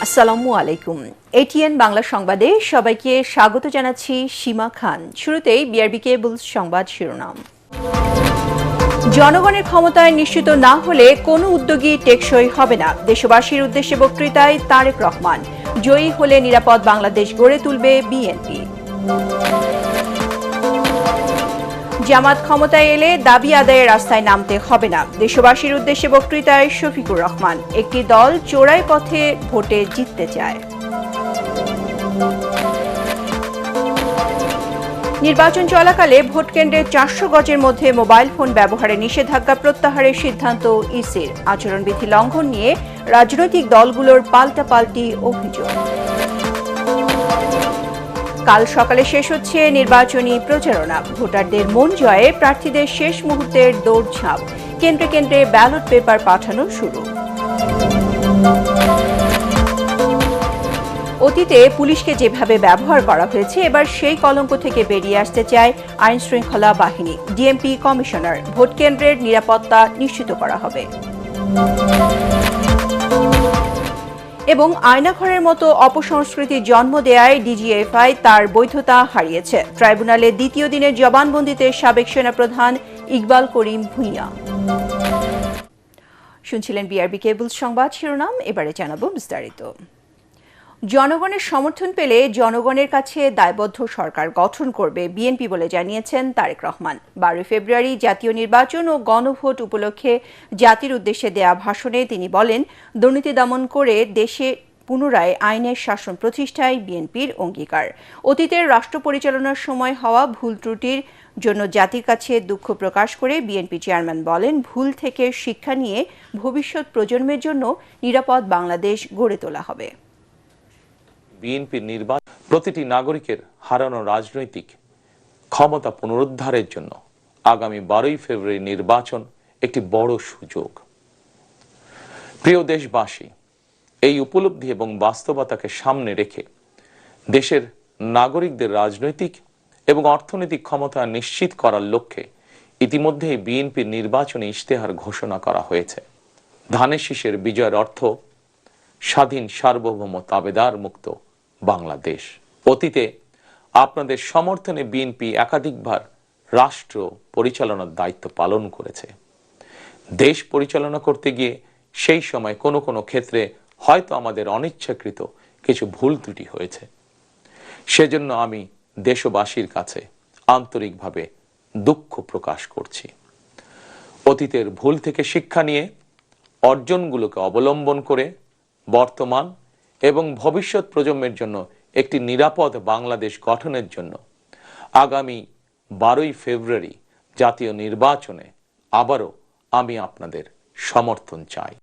আসসালামু আলাইকুম। এটিএন বাংলা সংবাদে সবাইকে স্বাগত জানাচ্ছি সীমা খান। শুরুতেই বিআরবি কেবলস সংবাদ শিরোনাম। জনগণের ক্ষমতায় নিশ্চিত না হলে কোনো উদ্যোগই টেকসই হবে না, দেশবাসীর উদ্দেশ্যে বক্তৃতায় তারেক রহমান। জয়ী হলে নিরাপদ বাংলাদেশ গড়ে তুলবে বিএনপি। জামাত ক্ষমতায় এলে দাবি আদায়ের রাস্তায় নামতে হবে না, দেশবাসীর উদ্দেশ্যে বক্তৃতায় শফিকুর রহমান। একটি দল চোরাই পথে ভোটে জিততে চায়। নির্বাচন চলাকালে ভোটকেন্দ্রে 400 গজের মধ্যে মোবাইল ফোন ব্যবহারে নিষেধাজ্ঞা প্রত্যাহারের সিদ্ধান্ত ইসির। আচরণবিধি লঙ্ঘন নিয়ে রাজনৈতিক দলগুলোর পাল্টাপাল্টি অভিযোগ। কাল সকালে শেষ হচ্ছে নির্বাচনী প্রচারণা। ভোটারদের মন জয়ে প্রার্থীদের শেষ মুহূর্তের দৌড়ঝাঁপ। কেন্দ্রে কেন্দ্রে ব্যালট পেপার পাঠানো শুরু। অতীতে পুলিশকে যেভাবে ব্যবহার করা হয়েছে, এবার সেই কলঙ্ক থেকে বেরিয়ে আসতে চায় আইন শৃঙ্খলা বাহিনী। ডিএমপি কমিশনার, ভোট কেন্দ্রের নিরাপত্তা নিশ্চিত করা হবে। এবং আয়নাঘরের মতো অপসংস্কৃতির জন্ম দেয়ায় ডিজিএফআই তার বৈধতা হারিয়েছে। ট্রাইব্যুনালে দ্বিতীয় দিনের জবানবন্দিতে সাবেক সেনাপ্রধান ইকবাল করিম ভূঁইয়া। শুনছিলেন বিআরবি কেবলস সংবাদ শিরোনাম, এবারে জানাবো বিস্তারিত। জনগণের সমর্থন পেলে জনগণের কাছে দায়বদ্ধ সরকার গঠন করবে বিএনপি বলে জানিয়েছেন তারেক রহমান। 12 ফেব্রুয়ারি জাতীয় নির্বাচন ও গণভোট উপলক্ষে জাতির উদ্দেশ্যে দেয়া ভাষণে তিনি বলেন, দুর্নীতি দমন করে দেশে পুনরায় আইনের শাসন প্রতিষ্ঠায় বিএনপির অঙ্গীকার। অতীতের রাষ্ট্র পরিচালনার সময় হওয়া ভুল ত্রুটির জন্য জাতির কাছে দুঃখ প্রকাশ করে বিএনপি চেয়ারম্যান বলেন, ভুল থেকে শিক্ষা নিয়ে ভবিষ্যৎ প্রজন্মের জন্য নিরাপদ বাংলাদেশ গড়ে তোলা হবে। বিএনপির নির্বাচন প্রতিটি নাগরিকের হারানো রাজনৈতিক ক্ষমতা পুনরুদ্ধারের জন্য আগামী 12 ফেব্রুয়ারি নির্বাচন একটি বড় সুযোগ। প্রিয় দেশবাসী, এই উপলব্ধি এবং বাস্তবতাকে সামনে রেখে দেশের নাগরিকদের রাজনৈতিক এবং অর্থনৈতিক ক্ষমতা নিশ্চিত করার লক্ষ্যে ইতিমধ্যেই বিএনপির নির্বাচনী ইশতেহার ঘোষণা করা হয়েছে। ধানের শীষের বিজয়ের অর্থ স্বাধীন, সার্বভৌম, তাবেদার মুক্ত বাংলাদেশ। অতীতে আপনাদের সমর্থনে বিএনপি একাধিকবার রাষ্ট্র পরিচালনার দায়িত্ব পালন করেছে। দেশ পরিচালনা করতে গিয়ে সেই সময় কোনো কোনো ক্ষেত্রে হয়তো আমাদের অনিচ্ছাকৃত কিছু ভুল ত্রুটি হয়েছে। সেজন্য আমি দেশবাসীর কাছে আন্তরিকভাবে দুঃখ প্রকাশ করছি। অতীতের ভুল থেকে শিক্ষা নিয়ে অর্জনগুলোকে অবলম্বন করে বর্তমান এবং ভবিষ্যৎ প্রজন্মের জন্য একটি নিরাপদ বাংলাদেশ গঠনের জন্য আগামী 12 ফেব্রুয়ারি জাতীয় নির্বাচনে আবারও আমি আপনাদের সমর্থন চাই।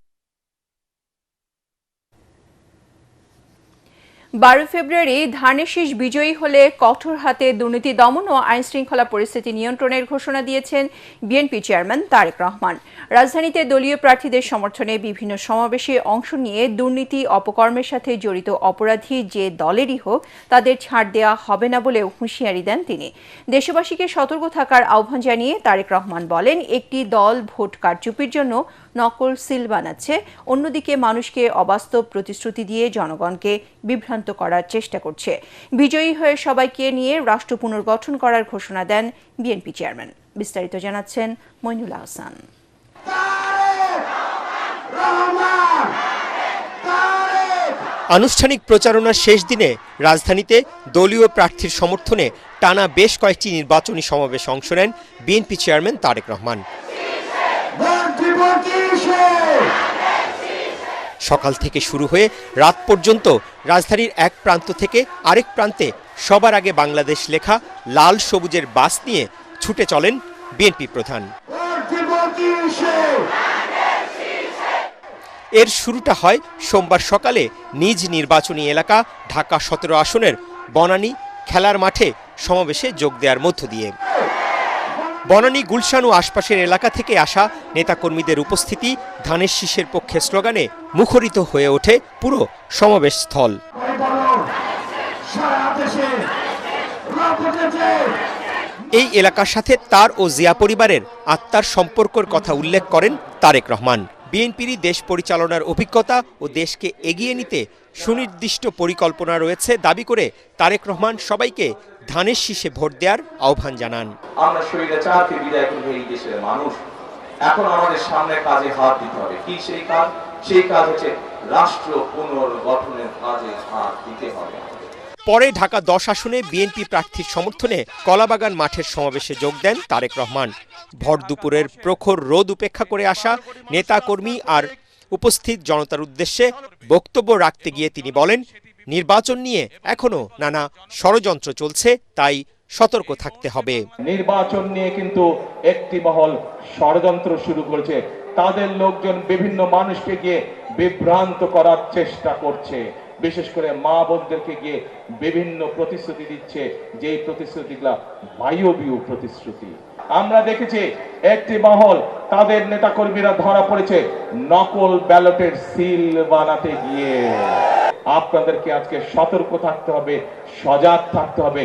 12 ফেব্রুয়ারি ধানের শীষ বিজয়ী হলে কঠোর হাতে দুর্নীতি দমন ও আইন শৃঙ্খলা পরিস্থিতি নিয়ন্ত্রণের ঘোষণা দিয়েছেন বিএনপি চেয়ারম্যান তারেক রহমান। রাজধানীতে দলীয় প্রার্থীদের সমর্থনে বিভিন্ন সমাবেশে অংশ নিয়ে দুর্নীতি অপকর্মের সাথে জড়িত অপরাধী যে দলেরই হোক তাদের ছাড় দেওয়া হবে না বলেও হুঁশিয়ারি দেন তিনি। দেশবাসীকে সতর্ক থাকার আহ্বান জানিয়ে তারেক রহমান বলেন, একটি দল ভোট কারচুপির জন্য নকল সিল বানাচ্ছে, অন্যদিকে মানুষকে অবাস্তব প্রতিশ্রুতি দিয়ে জনগণকে বিভ্রান্ত করার চেষ্টা করছে। বিজয়ী হয়ে সবাইকে নিয়ে রাষ্ট্র পুনর্গঠন করার ঘোষণা দেন বিএনপি চেয়ারম্যান। বিস্তারিত জানাচ্ছেন মইনুল আহসান। আনুষ্ঠানিক প্রচারণার শেষ দিনে রাজধানীতে দলীয় প্রার্থীর সমর্থনে টানা বেশ কয়েকটি নির্বাচনী সমাবেশে অংশ নেন বিএনপি চেয়ারম্যান তারেক রহমান। সকাল থেকে শুরু হয়ে রাত পর্যন্ত রাজধানীর এক প্রান্ত থেকে আরেক প্রান্তে সবার আগে বাংলাদেশ লেখা লাল সবুজের বাস নিয়ে ছুটে চলেন বিএনপি প্রধান। এর শুরুটা হয় সোমবার সকালে নিজ নির্বাচনী এলাকা ঢাকা 17 আসনের বনানী খেলার মাঠে সমাবেশে যোগ দেওয়ার মধ্য দিয়ে। বনানী, গুলশান ও আশপাশের এলাকা থেকে আসা নেতাকর্মীদের উপস্থিতি ধানের শীষের পক্ষে স্লোগানে মুখরিত হয়ে ওঠে পুরো সমাবেশ স্থল। এই এলাকার সাথে তার ও জিয়া পরিবারের আত্মার সম্পর্কের কথা উল্লেখ করেন তারেক রহমান। বিএনপিরই দেশ পরিচালনার অভিজ্ঞতা ও দেশকে এগিয়ে নিতে সুনির্দিষ্ট পরিকল্পনা রয়েছে দাবি করে তারেক রহমান সবাইকে ধানের শীষে ভোট দেওয়ার আহ্বান জানান। আমরা স্বৈরাচারকে বিদায় করব এই দেশের মানুষ। এখন আমাদের সামনে কাজে হাত দিতে হবে। কি সেই কাজ? সেই কাজ হচ্ছে রাষ্ট্র পুনর্গঠনের কাজে হাত দিতে হবে। পরে ঢাকা 10 আসনে বিএনপি প্রার্থীর সমর্থনে কলাবাগান মাঠের সমাবেশে যোগ দেন তারেক রহমান। ভর দুপুরের প্রখর রোদ উপেক্ষা করে আসা নেতাকর্মী আর উপস্থিত জনতার উদ্দেশ্যে বক্তব্য রাখতে গিয়ে তিনি বলেন, নির্বাচন নিয়ে এখনো নানা ষড়যন্ত্র চলছে, তাই সতর্ক থাকতে হবে। নির্বাচন নিয়ে কিন্তু একটি মহল ষড়যন্ত্র শুরু করেছে। তাদের লোকজন বিভিন্ন মানুষকে গিয়ে বিভ্রান্ত করার চেষ্টা করছে। বিশেষ করে মা বোনদেরকে গিয়ে বিভিন্ন প্রতিশ্রুতি দিচ্ছে, যেই প্রতিশ্রুতিগুলা বায়বীয় প্রতিশ্রুতি। আমরা দেখেছি একটি মহল তাদের নেতাকর্মীরা ধরা পড়েছে নকল ব্যালটের সিল বানাতে গিয়ে। আপনাদেরকে আজকে সতর্ক থাকতে হবে, সজাগ থাকতে হবে।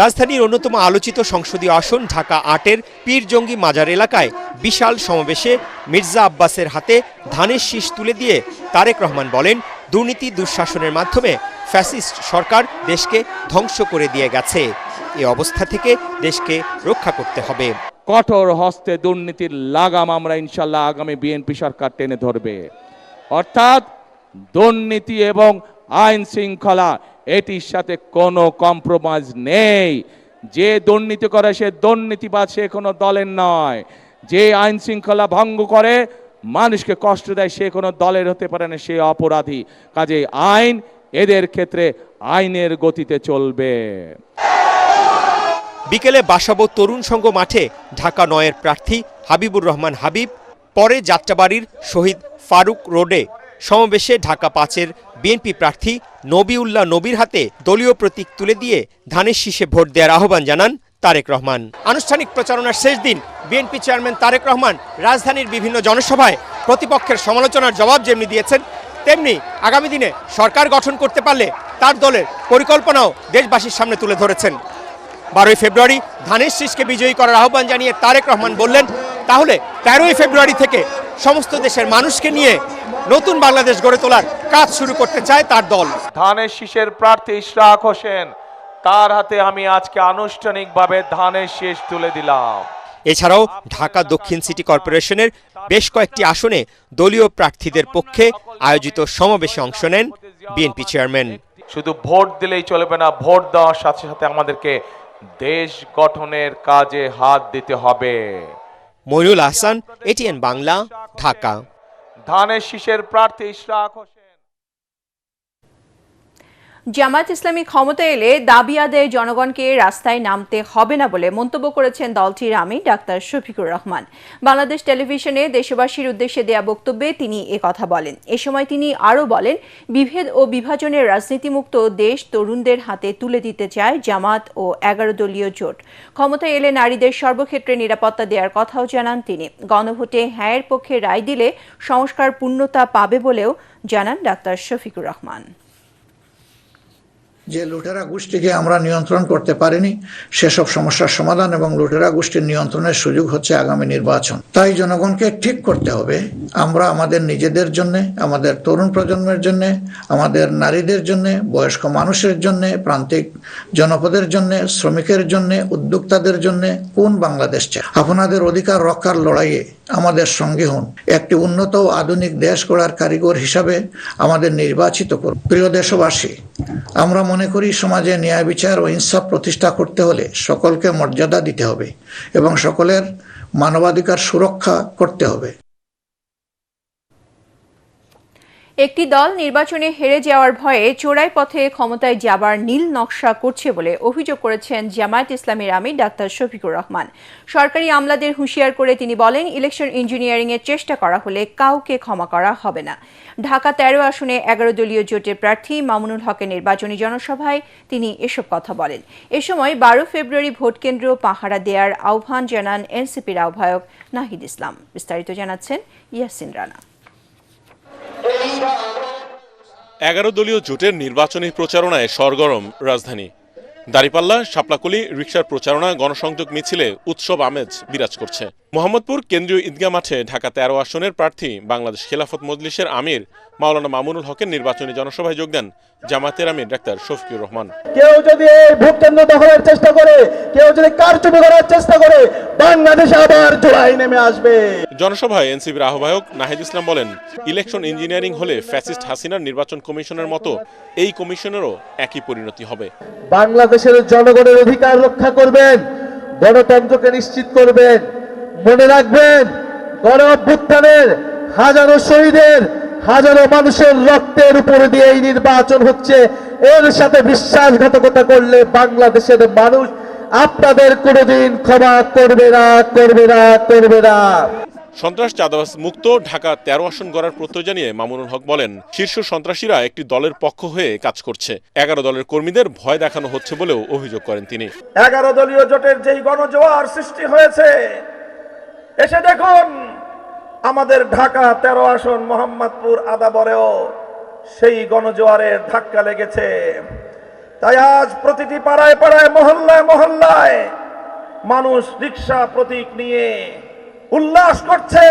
রাজধানীর অন্যতম আলোচিত সংসদীয় আসন ঢাকা ৮-এর পীরজঙ্গি মাজার এলাকায় বিশাল সমাবেশে মির্জা আব্বাসের হাতে ধানের শীষ তুলে দিয়ে তারেক রহমান বলেন, দুর্নীতি দুঃশাসনের মাধ্যমে ফ্যাসিস্ট সরকার দেশকে ধ্বংস করে দিয়ে গেছে। এ অবস্থা থেকে দেশকে রক্ষা করতে হবে। কঠোর হস্তে দুর্নীতির লাগাম আমরা ইনশাল্লাহ আগামী বিএনপি সরকার টেনে ধরবে। অর্থাৎ দুর্নীতি এবং আইন শৃঙ্খলা এটির সাথে কোনো কম্প্রোমাইজ নেই। যে দুর্নীতি করে সে দুর্নীতিবাদ, সে কোনো দলের নয়। যে আইন শৃঙ্খলা ভঙ্গ করে মানুষকে কষ্ট দেয় সে কোনো দলের হতে পারে না, সে অপরাধী। কাজে আইন এদের ক্ষেত্রে আইনের গতিতে চলবে। বিকেলে বাসাবো তরুণ সংঘ মাঠে ঢাকা ৯-এর প্রার্থী হাবিবুর রহমান হাবিব, পরে যাত্রাবাড়ির শহীদ ফারুক রোডে সমাবেশে ঢাকা ৫-এর বিএনপি প্রার্থী নবিউল্লাহ নবীর হাতে দলীয় প্রতীক তুলে দিয়ে ধানের শীষে ভোট দেওয়ার আহ্বান জানান তারেক রহমান। আনুষ্ঠানিক প্রচারণার শেষ দিন বিএনপি চেয়ারম্যান তারেক রহমান রাজধানীর বিভিন্ন জনসভায় প্রতিপক্ষের সমালোচনার জবাব যেমনি দিয়েছেন, তেমনি আগামী দিনে সরকার গঠন করতে পারলে তার দলের পরিকল্পনাও দেশবাসীর সামনে তুলে ধরেছেন। 12ই ফেব্রুয়ারি ধানের শীষকে বিজয়ী করার আহ্বান জানিয়ে তারেক রহমান বললেন, তাহলে 13ই ফেব্রুয়ারি থেকে সমস্ত দেশের মানুষকে নিয়ে নতুন বাংলাদেশ গড়ে তোলার কাজ শুরু করতে চায় তার দল। ধানের শীষের প্রার্থী ইশরাক হোসেন, তার হাতে আমি আজকে আনুষ্ঠানিকভাবে ধানের শীষ তুলে দিলাম। এছাড়াও ঢাকা দক্ষিণ সিটি কর্পোরেশনের বেশ কয়েকটি আসনে দলীয় প্রার্থীদের পক্ষে আয়োজিত সমাবেশে অংশ নেন বিএনপি চেয়ারম্যান। শুধু ভোট দিলেই চলবে না, ভোট দেওয়ার সাথে সাথে আমাদেরকে দেশ গঠনের কাজে হাত দিতে হবে। মইনুল আহসান, এটিএন বাংলা, ঢাকা। ধানের শীষের প্রার্থী ইশরাক হোসেন। জামায়াত ইসলামী ক্ষমতায় এলে দাবি আদায়ে জনগণকে রাস্তায় নামতে হবে না বলে মন্তব্য করেছেন দলটির আমির ডাক্তার শফিকুর রহমান। বাংলাদেশ টেলিভিশনে দেশবাসীর উদ্দেশ্যে দেয়া বক্তব্যে তিনি কথা বলেন। এ সময় তিনি আরও বলেন, বিভেদ ও বিভাজনের রাজনীতিমুক্ত দেশ তরুণদের হাতে তুলে দিতে চায় জামাত ও 11 দলীয় জোট। ক্ষমতায় এলে নারীদের সর্বক্ষেত্রে নিরাপত্তা দেওয়ার কথাও জানান তিনি। গণভোটে হ্যাঁয়ের পক্ষে রায় দিলে সংস্কার পূর্ণতা পাবে বলেও জানান ডাক্তার শফিকুর রহমান। যে লুটেরা গোষ্ঠীকে আমরা নিয়ন্ত্রণ করতে পারিনি, সেসব সমস্যার সমাধান এবং লুটেরা গোষ্ঠীর নিয়ন্ত্রণের সুযোগ হচ্ছে আগামী নির্বাচন। তাই জনগণকে ঠিক করতে হবে, আমরা আমাদের নিজেদের জন্য, আমাদের তরুণ প্রজন্মের জন্য, আমাদের নারীদের জন্য, বয়স্ক মানুষের জন্য, প্রান্তিক জনপদের জন্য, শ্রমিকের জন্য, উদ্যোক্তাদের জন্য কোন বাংলাদেশ চাই। আপনাদের অধিকার রক্ষার লড়াইয়ে আমাদের সঙ্গে হন। একটি উন্নত ও আধুনিক দেশ গড়ার কারিগর হিসাবে আমাদের নির্বাচিত করুন। প্রিয় দেশবাসী, আমরা মনে করি সমাজে ন্যায় বিচার ও ইনসাফ প্রতিষ্ঠা করতে হলে সকলকে মর্যাদা দিতে হবে এবং সকলের মানবাধিকার সুরক্ষা করতে হবে। একটি দল নির্বাচনে হেরে যাওয়ার ভয়ে চোরাই পথে ক্ষমতায় যাবার নীল নকশা করছে বলে অভিযোগ করেছেন জামায়াত ইসলামীর আমির ডাক্তার শফিকুর রহমান। সরকারি আমলাদের হুঁশিয়ার করে তিনি বলেন, ইলেকশন ইঞ্জিনিয়ারিং এর চেষ্টা করা হলে কাউকে ক্ষমা করা হবে না। ঢাকা 13 আসনে 11 দলীয় জোটের প্রার্থী মামুনুল হকের নির্বাচনী জনসভায় তিনি এসব কথা বলেন। এ সময় 12 ফেব্রুয়ারি ভোটকেন্দ্র পাহারা দেওয়ার আহ্বান জানান এনসিপির আহ্বায়ক নাহিদ ইসলাম। বিস্তারিত জানাচ্ছেন ইয়াসিন রানা। 11 দলীয় জোটের নির্বাচনী প্রচারণায় সরগরম রাজধানী। দাঁড়িপাল্লা, শাপলাকুলি, রিকশার প্রচারণা, গণসংযোগ মিছিলে উৎসব আমেজ বিরাজ করছে। মোহাম্মদপুর কেন্দ্রীয় ঈদগাহ মাঠে ঢাকা 13 আসনের প্রার্থী বাংলাদেশ খেলাফত মজলিসের আমির মাওলানা মামুনুল হকের নির্বাচনী জনসভায় যোগ দেন জামায়াতের আমির ডাক্তার শফিকুর রহমান। কেউ যদি এই ভোট কেন্দ্র দখলের চেষ্টা করে, কেউ যদি কারচুপি করার চেষ্টা করে, বাংলাদেশ আবার জোড়ায় নেমে আসবে। জনসভায় এনসিপির আহ্বায়ক নাহিদ ইসলাম বলেন, ইলেকশন ইঞ্জিনিয়ারিং হলে ফ্যাসিস্ট হাসিনার নির্বাচন কমিশনের মতো এই কমিশনেরও একই পরিণতি হবে। বাংলাদেশের জনগণের অধিকার রক্ষা করবেন, গণতন্ত্রকে নিশ্চিত করবেন। মনে রাখবেন, গণ অভ্যুত্থানের হাজারো শহীদের, হাজারো মানুষের রক্তের উপরে দিয়ে এই নির্বাচন হচ্ছে। এর সাথে বিশ্বাসঘাতকতা করলে বাংলাদেশের মানুষ আপনাদের কোনোদিন ক্ষমা করবে না, করবে না, করবে না। সন্ত্রাস চাঁদাবাজ মুক্ত ঢাকা 13 আসন গড়ার প্রত্যয় জানিয়ে মামুনুল হক বলেন, শীর্ষ সন্ত্রাসীরা একটি দলের পক্ষ হয়ে কাজ করছে। 11 দলের কর্মীদের ভয় দেখানো হচ্ছে বলেও অভিযোগ করেন তিনি। 11 দলীয় জোটের যেই গণজোয়ার সৃষ্টি হয়েছে, এসে দেখুন আমাদের ঢাকা 13 আসন মোহাম্মদপুর আদাবরেও সেই গণজোয়ারের ধাক্কা লেগেছে। তাই আজ প্রতিটি পাড়ায় পাড়ায়, মহল্লায় মহল্লায় মানুষ রিকশা প্রতীক নিয়ে উল্লাস করছে।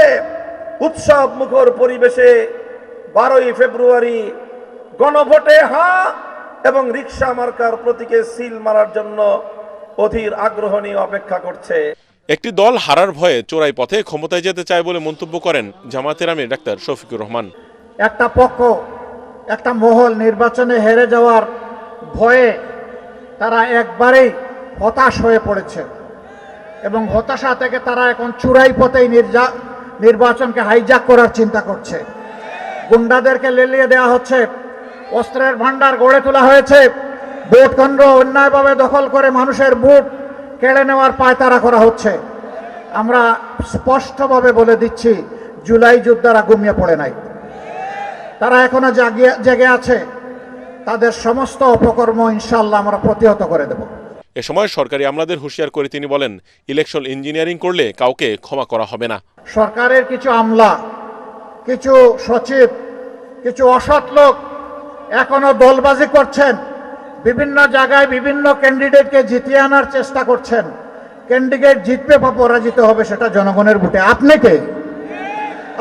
উৎসব মুখর পরিবেশে 12ই ফেব্রুয়ারি গণভোটে হ্যাঁ এবং রিকশা মার্কার প্রতীকে সিল মারার জন্য অধীর আগ্রহ নিয়ে অপেক্ষা করছে। একটি দল হারার ভয়ে চোরাই পথে ক্ষমতায় যেতে চায় বলে মন্তব্য করেন জামায়াতের আমির ডাক্তার শফিকুর রহমান। একটা পক্ষ, একটা মহল নির্বাচনে হেরে যাওয়ার ভয়ে তারা একবারেই হতাশ হয়ে পড়েছে এবং হতাশা থেকে তারা এখন চূড়াই পথেই নির্বাচনকে হাইজ্যাক করার চিন্তা করছে। গুন্ডাদেরকে লেলিয়ে দেওয়া হচ্ছে, অস্ত্রের ভান্ডার গড়ে তোলা হয়েছে, ভোট কেন্দ্র অন্যায়ভাবে দখল করে মানুষের ভোট কেড়ে নেওয়ার পায়তারা করা হচ্ছে। আমরা স্পষ্টভাবে বলে দিচ্ছি, জুলাই যোদ্ধারা ঘুমিয়ে পড়ে নাই, তারা এখনো জেগে আছে। তাদের সমস্ত অপকর্ম ইনশাআল্লাহ আমরা প্রতিহত করে দেব। এ সময় সরকারি আমলাদের হুঁশিয়ার করে তিনি বলেন, ইলেকশন ইঞ্জিনিয়ারিং করলে কাউকে ক্ষমা করা হবে না। সরকারের কিছু আমলা, কিছু সচিব, কিছু অসৎ লোক এখনো দলবাজি করছেন, বিভিন্ন জায়গায় বিভিন্ন ক্যান্ডিডেটকে জিতিয়ে আনার চেষ্টা করছেন। ক্যান্ডিডেট জিতবে বা পরাজিত হবে সেটা জনগণের ভোটে।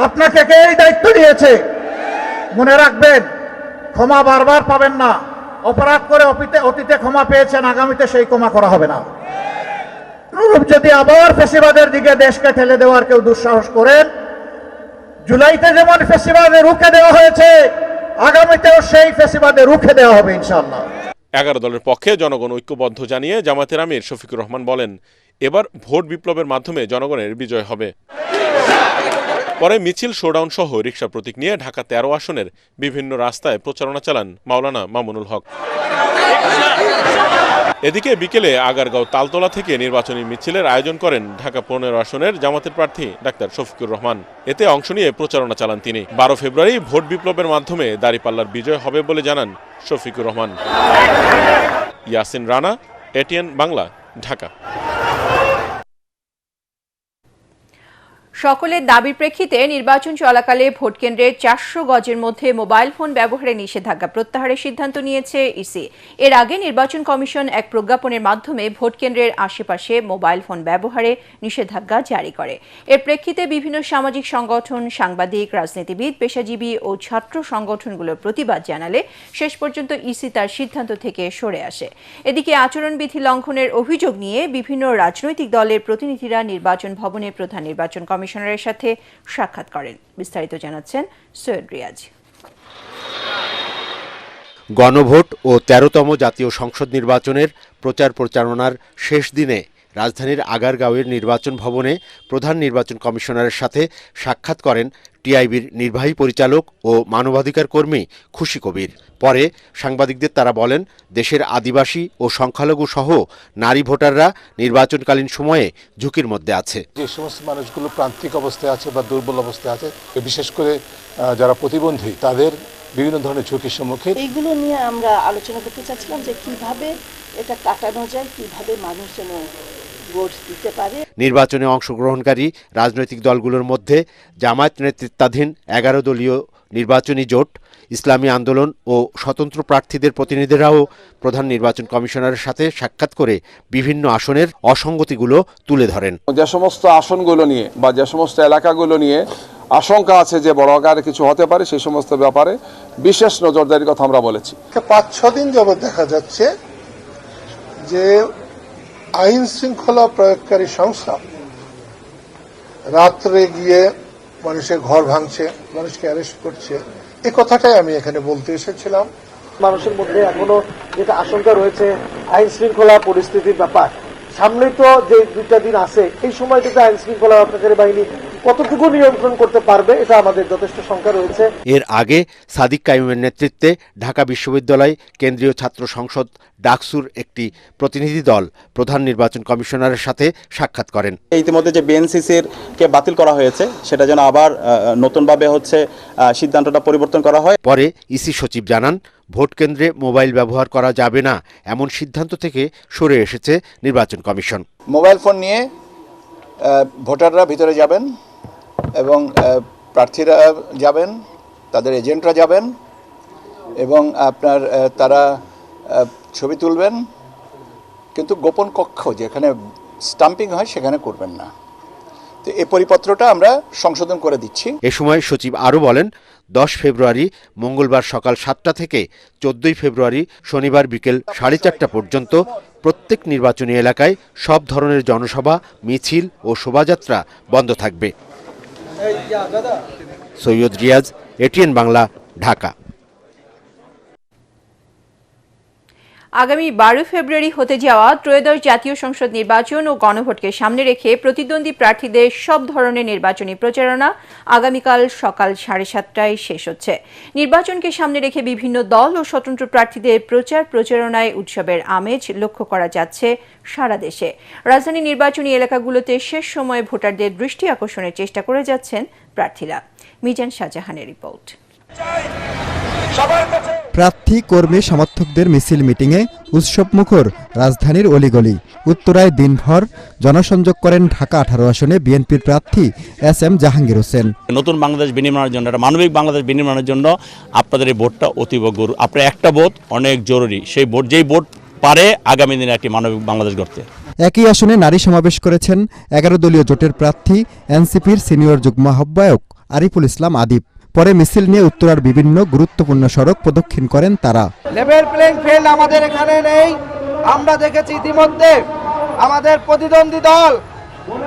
আপনাকে কে এই দায়িত্ব দিয়েছে? মনে রাখবেন, ক্ষমা বারবার পাবেন না। অপরাধ করে অতীতে ক্ষমা পেয়েছেন, আগামীতে সেই ক্ষমা করা হবে না। যদি আবার ফ্যাসিবাদের দিকে দেশকে ঠেলে দেওয়ার কেউ দুঃসাহস করেন, জুলাইতে যেমন ফ্যাসিবাদে রুখে দেওয়া হয়েছে, আগামীতেও সেই ফ্যাসিবাদে রুখে দেওয়া হবে ইনশাআল্লাহ। 11 দলের পক্ষে জনগণ ঐক্যবদ্ধ জানিয়ে জামায়াতের আমির শফিকুর রহমান বলেন, এবার ভোট বিপ্লবের মাধ্যমে জনগণের বিজয় হবে। পরে মিছিল, শোডাউন সহ রিকশা প্রতীক নিয়ে ঢাকা 13 আসনের বিভিন্ন রাস্তায় প্রচারণা চালান মাওলানা মামুনুল হক। এদিকে বিকেলে আগারগাঁও তালতলা থেকে নির্বাচনী মিছিলের আয়োজন করেন ঢাকা 15 আসনের জামাতের প্রার্থী ডাক্তার শফিকুর রহমান। এতে অংশ নিয়ে প্রচারণা চালান তিনি। 12 ফেব্রুয়ারি ভোট বিপ্লবের মাধ্যমে দাঁড়িপাল্লার বিজয় হবে বলে জানান শফিকুর রহমান। ইয়াসিন রানা, এটিএন বাংলা, ঢাকা। সকলের দাবির প্রেক্ষিতে নির্বাচন চলাকালে ভোটকেন্দ্রে 400 গজের মধ্যে মোবাইল ফোন ব্যবহারে নিষেধাজ্ঞা প্রত্যাহারের সিদ্ধান্ত নিয়েছে ইসি। এর আগে নির্বাচন কমিশন এক প্রজ্ঞাপনের মাধ্যমে ভোটকেন্দ্রের আশেপাশে মোবাইল ফোন ব্যবহারে নিষেধাজ্ঞা জারি করে। এর প্রেক্ষিতে বিভিন্ন সামাজিক সংগঠন, সাংবাদিক, রাজনীতিবিদ, পেশাজীবী ও ছাত্র সংগঠনগুলোর প্রতিবাদ জানালে শেষ পর্যন্ত ইসি তার সিদ্ধান্ত থেকে সরে আসে। এদিকে আচরণবিধি লঙ্ঘনের অভিযোগ নিয়ে বিভিন্ন রাজনৈতিক দলের প্রতিনিধিরা নির্বাচন ভবনে প্রধান নির্বাচন কমিশনারের সাথে সাক্ষাৎ করেন। বিস্তারিত জানাচ্ছেন সৈয়দ রিয়াজ। গণভোট ও 13তম জাতীয় সংসদ নির্বাচনের প্রচারণার শেষ দিনে রাজধানীর আগারগাঁওয়ের নির্বাচন ভবনে প্রধান নির্বাচন কমিশনারের সাথে সাক্ষাৎ করেন টিআইবির নির্বাহী পরিচালক ও মানবাধিকার কর্মী খুশি কবির। পরে সাংবাদিকদের তারা বলেন, দেশের আদিবাসী ও সংখ্যালঘু সহ নারী ভোটাররা নির্বাচনকালীন সময়ে ঝুঁকির মধ্যে আছে। যে সমস্ত মানুষগুলো প্রান্তিক অবস্থায় আছে বা দুর্বল অবস্থায় আছে, বিশেষ করে যারা প্রতিবন্ধী, তাদের বিভিন্ন ধরনের ঝুঁকির সম্মুখীন। এইগুলো নিয়ে আমরা আলোচনা করতে চাচ্ছিলাম যে কিভাবে এটা কাটানো যায়, কিভাবে মানুষ যেন ভোট দিতে পারে। নির্বাচনে অংশগ্রহণকারী রাজনৈতিক দলগুলোর মধ্যে জামায়াত নেতৃত্বাধীন 11 দলীয় নির্বাচনী জোট, ইসলামী আন্দোলন ও স্বতন্ত্র প্রার্থীদের প্রতিনিধিরাও প্রধান নির্বাচন কমিশনারের সাথে সাক্ষাৎ করে বিভিন্ন আসনের অসঙ্গতিগুলো তুলে ধরেন। যে সমস্ত আসনগুলো নিয়ে বা যে সমস্ত এলাকাগুলো নিয়ে আশঙ্কা আছে যে বড় আকারে কিছু হতে পারে, সেই সমস্ত ব্যাপারে বিশেষ নজরদারির কথা আমরা বলেছি। 5-6 দিন যাবত দেখা যাচ্ছে যে আইন শৃঙ্খলা প্রয়োগকারী সংস্থা রাত্রে গিয়ে মানুষের ঘর ভাঙছে, মানুষকে অ্যারেস্ট করছে। এই কথাটাই আমি এখানে বলতে এসেছিলাম। মানুষের মধ্যে এখনো যেটা আশঙ্কা রয়েছে আইন শৃঙ্খলা পরিস্থিতির ব্যাপার, সামনে তো যে 2টা দিন আছে, এই সময়টাতে আইন শৃঙ্খলা রক্ষাকারী বাহিনী কতটুকু নিয়ন্ত্রণ করতে পারবে, এটা আমাদের যথেষ্ট শঙ্কা রয়েছে। এর আগে সাদিক কাইয়ুমের নেতৃত্বে ঢাকা বিশ্ববিদ্যালয় কেন্দ্রীয় ছাত্র সংসদ ডাকসুর একটি প্রতিনিধি দল প্রধান নির্বাচন কমিশনারের সাথে সাক্ষাৎ করেন। ইতিমধ্যে যে বিএনসিসির কে বাতিল করা হয়েছে, সেটা যেন আবার নতুনভাবে সিদ্ধান্তটা পরিবর্তন করা হয়। পরে ইসি সচিব জানান, ভোট কেন্দ্রে মোবাইল ব্যবহার করা যাবে না এমন সিদ্ধান্ত থেকে সরে এসেছে নির্বাচন কমিশন। মোবাইল ফোন নিয়ে ভোটাররা ভিতরে যাবেন এবং প্রার্থীরা যাবেন, তাদের এজেন্টরা যাবেন এবং তারা ছবি তুলবেন, কিন্তু গোপন কক্ষ যেখানে স্টাম্পিং হয় সেখানে করবেন না। তো এই পরিপত্রটা আমরা সংশোধন করে দিচ্ছি। এ সময় সচিব আরও বলেন, 10 ফেব্রুয়ারি মঙ্গলবার সকাল 7টা থেকে 14 ফেব্রুয়ারি শনিবার বিকেল 4:30 পর্যন্ত প্রত্যেক নির্বাচনী এলাকায় সব ধরনের জনসভা, মিছিল ও শোভাযাত্রা বন্ধ থাকবে। সৈয়দ রিয়াজ, এটিএন বাংলা, ঢাকা। আগামী 12 ফেব্রুয়ারি হতে যাওয়া ত্রয়োদশ জাতীয় সংসদ নির্বাচন ও গণভোটকে সামনে রেখে প্রতিদ্বন্দ্বী প্রার্থীদের সব ধরনের নির্বাচনী প্রচারণা আগামীকাল সকাল 7:30টায় শেষ হচ্ছে। নির্বাচনকে সামনে রেখে বিভিন্ন দল ও স্বতন্ত্র প্রার্থীদের প্রচারণায় উৎসবের আমেজ লক্ষ্য করা যাচ্ছে সারা দেশে। রাজধানী নির্বাচনী এলাকাগুলোতে শেষ সময়ে ভোটারদের দৃষ্টি আকর্ষণের চেষ্টা করে যাচ্ছেন প্রার্থীরা। মিজান শাহজাহানের রিপোর্ট। প্রার্থী, কর্মী, সমর্থকদের মিছিল, মিটিংয়ে উৎসবমুখর রাজধানীর অলিগলি। উত্তরায় দিনভর জনসংযোগ করেন ঢাকা 18 আসনে বিএনপির প্রার্থী SM জাহাঙ্গীর হোসেন। নতুন বাংলাদেশ বিনির্মাণের জন্য, একটা মানবিক বাংলাদেশ বিনির্মাণের জন্য আপনাদের এই ভোটটা অতীব গুরুত্বপূর্ণ। আপনার একটা ভোট অনেক জরুরি। সেই ভোট, যেই ভোট পারে আগামী দিনে একটি মানবিক বাংলাদেশ গড়তে। একই আসনে নারী সমাবেশ করেছেন 11 দলীয় জোটের প্রার্থী এনসিপির সিনিয়র যুগ্ম আহ্বায়ক আরিফুল ইসলাম আদিব। পরে মিছিল নিয়ে উত্তরার বিভিন্ন গুরুত্বপূর্ণ সড়ক প্রদক্ষিণ করেন তারা। লেভেল প্লেইং ফিল্ড আমাদের এখানে নেই। আমরা দেখেছি ইতিমধ্যে আমাদের প্রতিদ্বন্দ্বী দল,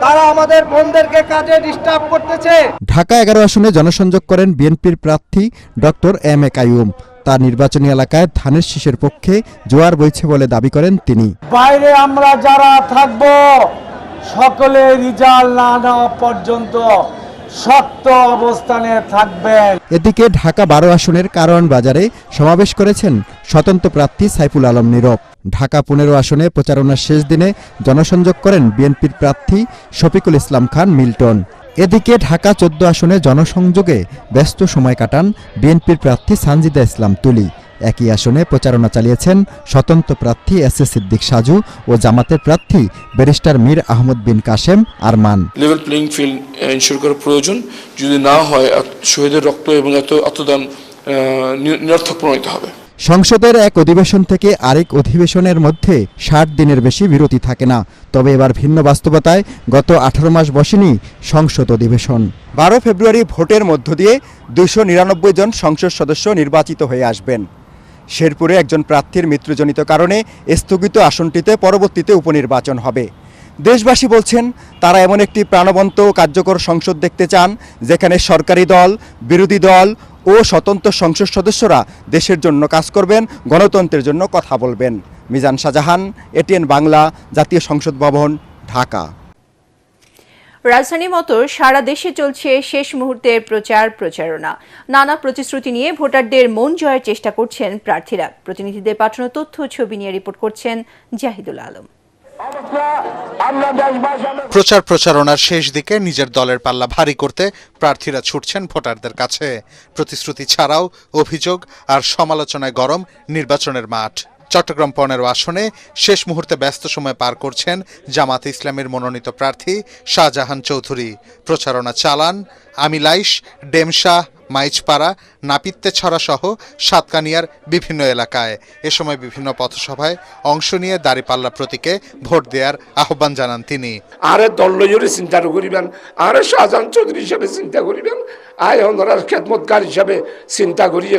তারা আমাদের বোনদেরকে কাজে ডিস্টার্ব করতেছে। ঢাকা 11 আসনে জনসংযোগ করেন বিএনপির প্রার্থী ডক্টর M A কাইয়ুম। তার নির্বাচনী এলাকায় ধানের শীষের পক্ষে জোয়ার বইছে বলে দাবি করেন তিনি। বাইরে আমরা যারা থাকব, সকলে রিজাল্ট না নেওয়া পর্যন্ত শক্ত অবস্থানে থাকবেন। এদিকে ঢাকা 12 আসনের কারওয়ান বাজারে সমাবেশ করেছেন স্বতন্ত্র প্রার্থী সাইফুল আলম নীরব। ঢাকা 15 আসনে প্রচারণার শেষ দিনে জনসংযোগ করেন বিএনপির প্রার্থী শফিকুল ইসলাম খান মিল্টন। এদিকে ঢাকা 14 আসনে জনসংযোগে ব্যস্ত সময় কাটান বিএনপির প্রার্থী সানজিদা ইসলাম তুলি। একই আসনে প্রচারণা চালিয়েছেন স্বতন্ত্র প্রার্থী SS সিদ্দিক সাজু ও জামাতের প্রার্থী barrister Mir Ahmad Bin Kashem Arman. Level playing field ensure করা প্রয়োজন। যদি না হয়, শহীদের রক্ত এবং আত্মদান নিরর্থক প্রমাণিত হবে। সংসদের এক অধিবেশন থেকে আরেক অধিবেশনের মধ্যে 60 দিনের বেশি বিরতি থাকে না। তবে এবার ভিন্ন বাস্তবতায় গত 18 মাস বসেনি সংসদ অধিবেশন। 12 ফেব্রুয়ারি ভোটের মধ্য দিয়ে 299 জন সংসদ সদস্য নির্বাচিত হয়ে আসবেন। শেরপুরে একজন প্রার্থীর মৃত্যুজনিত কারণে স্থগিত আসনটিতে পরবর্তীতে উপনির্বাচন হবে। দেশবাসী বলছেন, তারা এমন একটি প্রাণবন্ত কার্যকর সংসদ দেখতে চান, যেখানে সরকারি দল, বিরোধী দল ও স্বতন্ত্র সংসদ সদস্যরা দেশের জন্য কাজ করবেন, গণতন্ত্রের জন্য কথা বলবেন। মিজান শাহজাহান, এটিএন বাংলা, জাতীয় সংসদ ভবন, ঢাকা। রাজধানীর মতো সারা দেশে চলছে শেষ মুহূর্তের প্রচারণা। নানা প্রতিশ্রুতি নিয়ে ভোটারদের মন জয়ের চেষ্টা করছেন প্রার্থীরা। প্রতিনিধিদের পাঠানো তথ্য ছবি নিয়ে রিপোর্ট করছেন জাহিদুল আলম। প্রচারণার শেষ দিকে নিজের দলের পাল্লা ভারী করতে প্রার্থীরা ছুটছেন ভোটারদের কাছে। প্রতিশ্রুতি ছাড়াও অভিযোগ আর সমালোচনায় গরম নির্বাচনের মাঠ। চট্টগ্রাম 15 আসনে শেষ মুহূর্তে ব্যস্ত সময় পার করছেন জামাত ইসলামের মনোনীত প্রার্থী শাহজাহান চৌধুরী। প্রচারণা চালান আমিলাইশ, ডেমশাহ, মাইজপাড়া, নাপিত্তেছড়া সহ সাতকানিয়ার বিভিন্ন এলাকায়। এ সময় বিভিন্ন পথসভায় অংশ নিয়ে দাঁড়িপাল্লা প্রতীকে ভোট দেওয়ার আহ্বান জানান তিনি। আরে দল্লজরে চিন্তা করিবেন, আরে শাহজাহান চৌধুরী হিসাবে চিন্তা করিবেন, আয় ওনারা খেদমতগার হিসাবে চিন্তা করিয়ে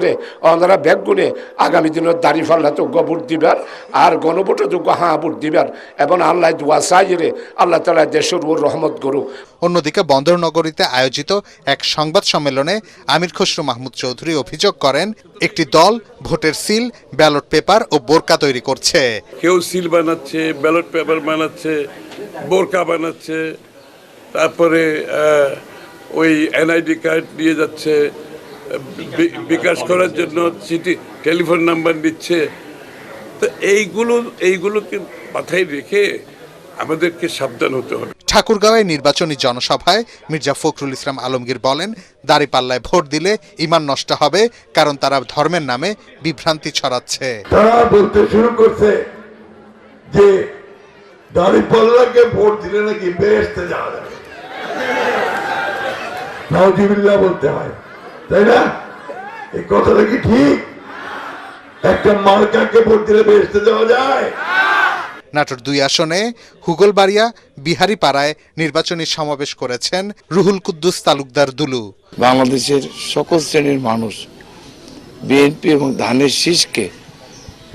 ওনারা ব্যাগ গুনে আগামী দিনের দাঁড়িপাল্লা তো ভোট দিবার আর গণভোটে তো ভোট দিবার এবং আল্লাহ দোয়া চাইয়ে আল্লাহ তাআলা দেশের উপর রহমত করুক। অন্যদিকে বন্দরনগরীতে আয়োজিত এক সংবাদ সম্মেলনে আমির খসরু মাহমুদ চৌধুরী অভিযোগ করেন, একটি দল ভোটের সিল, ব্যালট পেপার ও বোরকা তৈরি করছে। কেউ সিল বানাচ্ছে, ব্যালট পেপার বানাচ্ছে, বোরকা বানাচ্ছে, তারপরে ওই এনআইডি কার্ড নিয়ে যাচ্ছে, বিকাশ করার জন্য চিঠি টেলিফোন নাম্বার নিচ্ছে। তো এইগুলোকে মাথায় রেখে আমাদেরকে সাবধান হতে হবে। ঠাকুরগাঁওয়ে নির্বাচনী জনসভায় মির্জা ফখরুল ইসলাম আলমগীর বলেন, দাঁড়িপাল্লায় ভোট দিলে ঈমান নষ্ট হবে, কারণ তারা ধর্মের নামে বিভ্রান্তি ছড়াচ্ছে। তারা বলতে শুরু করছে যে দাঁড়িপাল্লাকে ভোট দিলে নাকি বেহেশতে যাওয়া যাবে। নাউজুবিল্লাহ বলতে হয়, তাই না? এই কথাটা কি ঠিক? একটা মার্কাকে ভোট দিলে বেহেশতে যাওয়া যায়? নাটোর 2 আসনে হুগলবাড়িয়া, বিহারীপাড়ায় নির্বাচনী সমাবেশ করেছেন রুহুল কুদ্দুস তালুকদার দুলু। বাংলাদেশের সকল শ্রেণীর মানুষ বিএনপি এবং ধানের শীষকে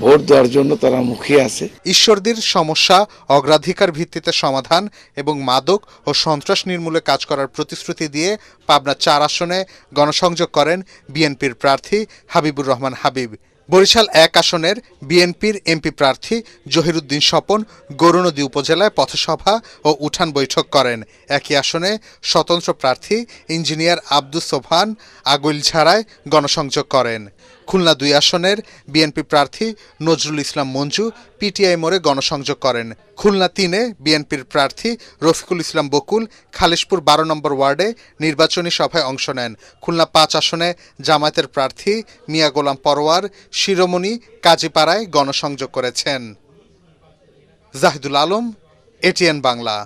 ভোট দেওয়ার জন্য তারা মুখিয়ে আছে। ঈশ্বরদীর সমস্যা অগ্রাধিকার ভিত্তিতে সমাধান এবং মাদক ও সন্ত্রাস নির্মূলে কাজ করার প্রতিশ্রুতি দিয়ে পাবনা 4 আসনে গণসংযোগ করেন বিএনপির প্রার্থী হাবিবুর রহমান হাবিব। বরিশাল 1 আসনের বিএনপির এমপি প্রার্থী জহিরুদ্দিন স্বপন গৌরনদী উপজেলায় পথসভা ও উঠান বৈঠক করেন। একই আসনে স্বতন্ত্র প্রার্থী ইঞ্জিনিয়ার আব্দুস সোবহান আগুইলঝাড়ায় গণসংযোগ করেন। খুলনা 2 আসনের বিএনপি প্রার্থী নজরুল ইসলাম মঞ্জু পিটিআই মোড়ে গণসংযোগ করেন। খুলনা 3-এ বিএনপির প্রার্থী রফিকুল ইসলাম বকুল খালিশপুর 12 নম্বর ওয়ার্ডে নির্বাচনী সভায় অংশ নেন। খুলনা 5 আসনে জামায়াতের প্রার্থী মিয়া গোলাম পরোয়ার শিরোমণি কাজীপাড়ায় গণসংযোগ করেছেন। জাহিদুল আলম, এটিএন বাংলা।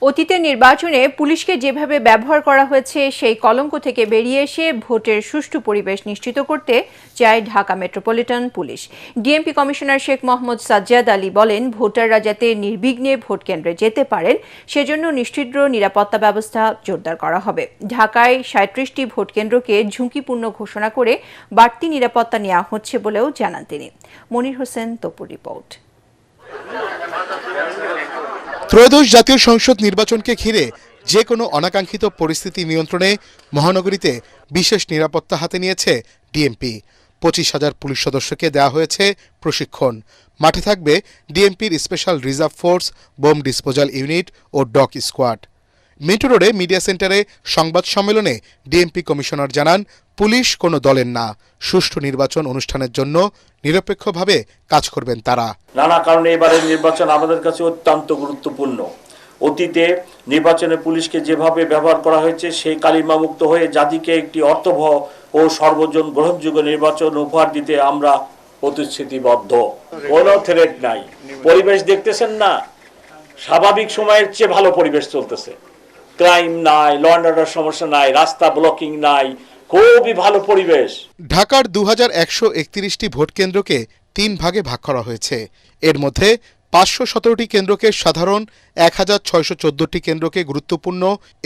অতীতের নির্বাচনে পুলিশকে যেভাবে ব্যবহার করা হয়েছে সেই কলঙ্ক থেকে বেরিয়ে এসে ভোটের সুষ্ঠু পরিবেশ নিশ্চিত করতে চায় Dhaka metropolitan police. DMP commissioner Sheikh Mohammad Sajjad Ali বলেন, ভোটাররা যাতে নির্বিঘ্নে ভোট কেন্দ্রে যেতে পারেন সেজন্য নিশ্চিদ্র নিরাপত্তা ব্যবস্থা জোরদার করা হবে। ঢাকায় 37টি ভোট কেন্দ্রকে ঝুঁকিপূর্ণ ঘোষণা করে বাড়তি নিরাপত্তা নেওয়া হচ্ছে বলেও জানান তিনি। মনির হোসেন তপুর রিপোর্ট। ত্রয়োদশ জাতীয় সংসদ নির্বাচনকে ঘিরে যে কোনো অনাকাঙ্ক্ষিত পরিস্থিতি নিয়ন্ত্রণে মহানগরীতে বিশেষ নিরাপত্তা হাতে নিয়েছে ডিএমপি। 25,000 পুলিশ সদস্যকে দেওয়া হয়েছে প্রশিক্ষণ। মাঠে থাকবে ডিএমপির special reserve force, bomb disposal unit ও ডগ স্কোয়াড। মিন্টো রোডে মিডিয়া সেন্টারে সংবাদ সম্মেলনে ডিএমপি কমিশনার জানান, পুলিশ কোনো দলের না, সুষ্ঠু নির্বাচন অনুষ্ঠানের জন্য নিরপেক্ষভাবে কাজ করবেন তারা। নানা কারণে এবারের নির্বাচন আমাদের কাছে অত্যন্ত গুরুত্বপূর্ণ। অতীতে নির্বাচনে পুলিশকে যেভাবে ব্যবহার করা হয়েছে সেই কালিমামুক্ত হয়ে জাতিকে একটি অর্থবহ ও সর্বজন গ্রহণযোগ্য নির্বাচন উপহার দিতে আমরা প্রতিশ্রুতিবদ্ধ। কোনো থ্রেট নাই। পরিবেশ দেখতেছেন না, স্বাভাবিক সময়ের চেয়ে ভালো পরিবেশ চলতেছে। ক্রাইম নাই, ল অ্যান্ড অর্ডার সমস্যা নাই, রাস্তা ব্লকিং নাই, খুবই ভালো পরিবেশ। ঢাকার 2131টি ভোট কেন্দ্রকে 3 ভাগে ভাগ করা হয়েছে। এর মধ্যে 517টি কেন্দ্রকে সাধারণ, 1614টি কেন্দ্রকে গুরুত্বপূর্ণ